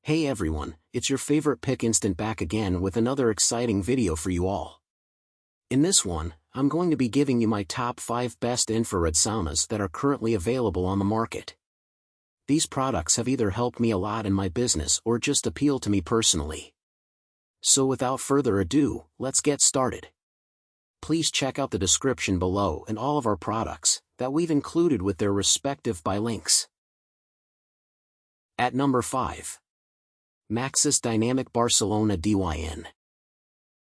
Hey everyone, it's your favorite pick instant back again with another exciting video for you all. In this one, I'm going to be giving you my top 5 best infrared saunas that are currently available on the market. These products have either helped me a lot in my business or just appeal to me personally. So without further ado, let's get started. Please check out the description below and all of our products that we've included with their respective buy links. At number 5. Maxxus Dynamic Barcelona DYN.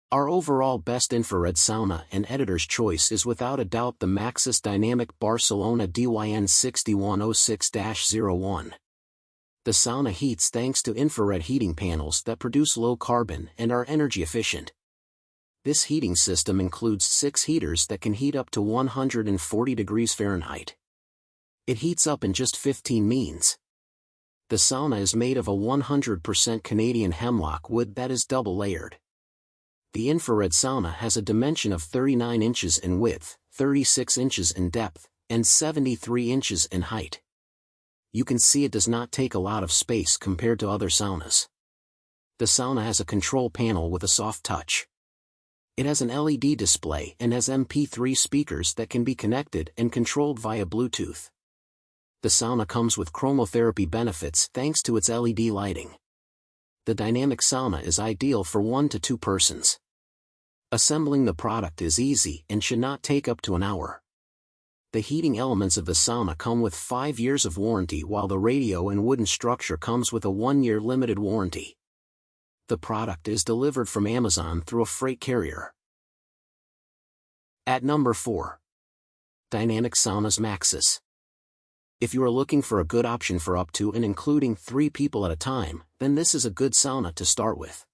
Our overall best infrared sauna and editor's choice is without a doubt the Maxxus Dynamic Barcelona DYN 6106-01. The sauna heats thanks to infrared heating panels that produce low carbon and are energy efficient. This heating system includes 6 heaters that can heat up to 140 degrees Fahrenheit. It heats up in just 15 minutes. The sauna is made of a 100% Canadian hemlock wood that is double layered. The infrared sauna has a dimension of 39 inches in width, 36 inches in depth, and 73 inches in height. You can see it does not take a lot of space compared to other saunas. The sauna has a control panel with a soft touch. It has an LED display and has MP3 speakers that can be connected and controlled via Bluetooth. The sauna comes with chromotherapy benefits thanks to its LED lighting. The dynamic sauna is ideal for 1 to 2 persons. Assembling the product is easy and should not take up to an hour. The heating elements of the sauna come with 5 years of warranty, while the radio and wooden structure comes with a 1-year limited warranty. The product is delivered from Amazon through a freight carrier. At number 4. Dynamic Saunas Maxxus. If you are looking for a good option for up to and including 3 people at a time, then this is a good sauna to start with.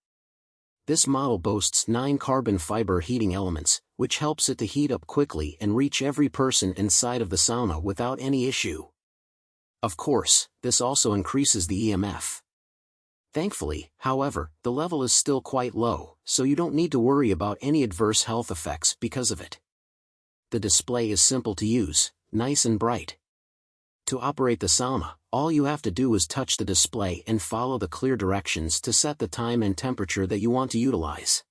This model boasts 9 carbon fiber heating elements, which helps it to heat up quickly and reach every person inside of the sauna without any issue. Of course, this also increases the EMF. Thankfully, however, the level is still quite low, so you don't need to worry about any adverse health effects because of it. The display is simple to use, nice and bright. To operate the sauna, all you have to do is touch the display and follow the clear directions to set the time and temperature that you want to utilize.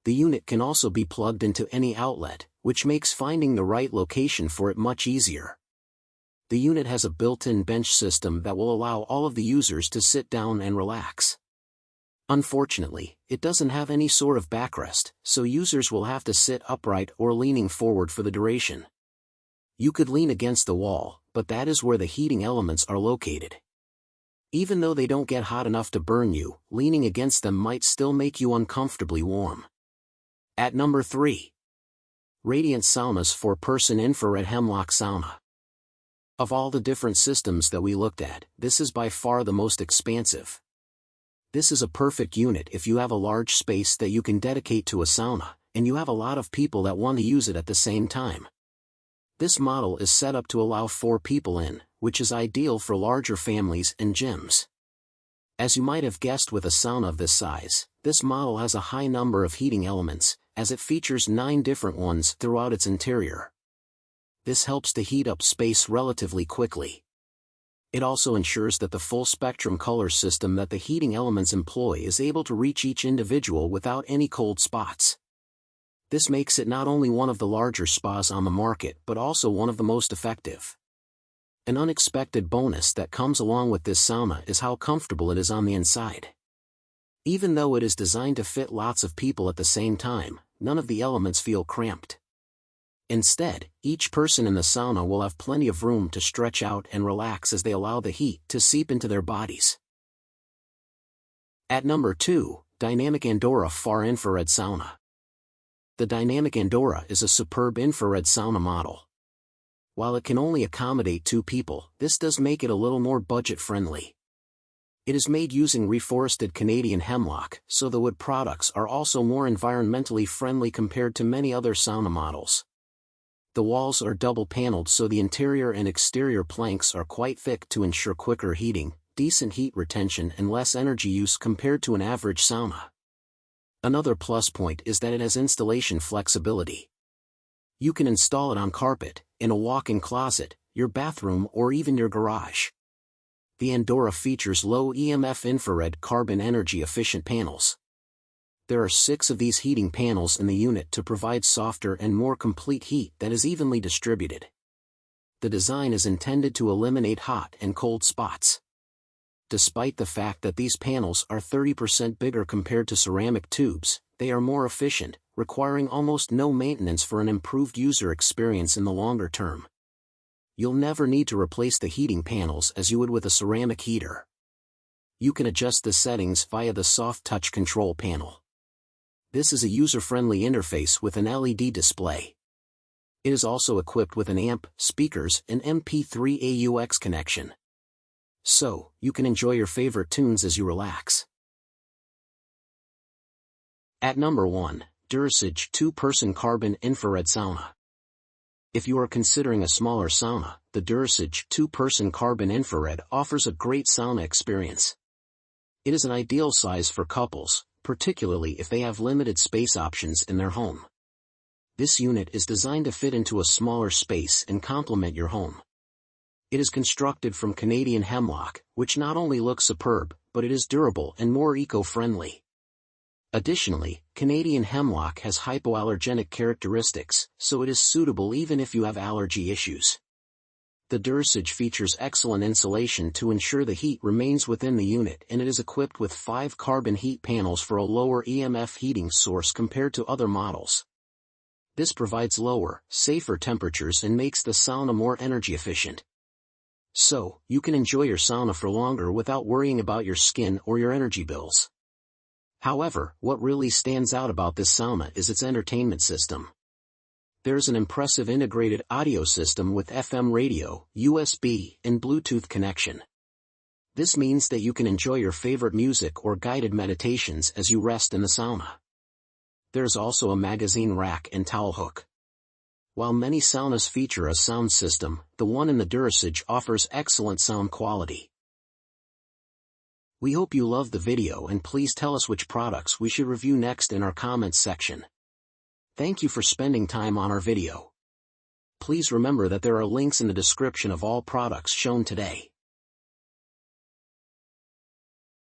The unit can also be plugged into any outlet, which makes finding the right location for it much easier. The unit has a built-in bench system that will allow all of the users to sit down and relax. Unfortunately, it doesn't have any sort of backrest, so users will have to sit upright or leaning forward for the duration. You could lean against the wall, but that is where the heating elements are located. Even though they don't get hot enough to burn you, leaning against them might still make you uncomfortably warm. At number 3. Radiant Saunas 4-person infrared Hemlock sauna. Of all the different systems that we looked at, this is by far the most expansive. This is a perfect unit if you have a large space that you can dedicate to a sauna, and you have a lot of people that want to use it at the same time. This model is set up to allow 4 people in, which is ideal for larger families and gyms. As you might have guessed with a sauna of this size, this model has a high number of heating elements, as it features 9 different ones throughout its interior. This helps to heat up space relatively quickly. It also ensures that the full spectrum color system that the heating elements employ is able to reach each individual without any cold spots. This makes it not only one of the larger spas on the market but also one of the most effective. An unexpected bonus that comes along with this sauna is how comfortable it is on the inside. Even though it is designed to fit lots of people at the same time, none of the elements feel cramped. Instead, each person in the sauna will have plenty of room to stretch out and relax as they allow the heat to seep into their bodies. At number 2, Dynamic Andora Far Infrared Sauna. The Dynamic Andora is a superb infrared sauna model. While it can only accommodate 2 people, this does make it a little more budget-friendly. It is made using reforested Canadian hemlock, so the wood products are also more environmentally friendly compared to many other sauna models. The walls are double-paneled, so the interior and exterior planks are quite thick to ensure quicker heating, decent heat retention and less energy use compared to an average sauna. Another plus point is that it has installation flexibility. You can install it on carpet, in a walk-in closet, your bathroom or even your garage. The Andora features low EMF infrared carbon energy efficient panels. There are 6 of these heating panels in the unit to provide softer and more complete heat that is evenly distributed. The design is intended to eliminate hot and cold spots. Despite the fact that these panels are 30% bigger compared to ceramic tubes, they are more efficient, requiring almost no maintenance for an improved user experience in the longer term. You'll never need to replace the heating panels as you would with a ceramic heater. You can adjust the settings via the soft touch control panel. This is a user-friendly interface with an LED display. It is also equipped with an amp, speakers, and MP3 AUX connection. So, you can enjoy your favorite tunes as you relax. At number 1, Durasage 2-Person Carbon Infrared Sauna. If you are considering a smaller sauna, the Durasage 2-Person Carbon Infrared offers a great sauna experience. It is an ideal size for couples, particularly if they have limited space options in their home. This unit is designed to fit into a smaller space and complement your home. It is constructed from Canadian Hemlock, which not only looks superb, but it is durable and more eco-friendly. Additionally, Canadian Hemlock has hypoallergenic characteristics, so it is suitable even if you have allergy issues. The Durasage features excellent insulation to ensure the heat remains within the unit, and it is equipped with 5 carbon heat panels for a lower EMF heating source compared to other models. This provides lower, safer temperatures and makes the sauna more energy efficient. So, you can enjoy your sauna for longer without worrying about your skin or your energy bills. However, what really stands out about this sauna is its entertainment system. There's an impressive integrated audio system with FM radio, USB, and Bluetooth connection. This means that you can enjoy your favorite music or guided meditations as you rest in the sauna. There's also a magazine rack and towel hook. While many saunas feature a sound system, the one in the Durasage offers excellent sound quality. We hope you loved the video, and please tell us which products we should review next in our comments section. Thank you for spending time on our video. Please remember that there are links in the description of all products shown today.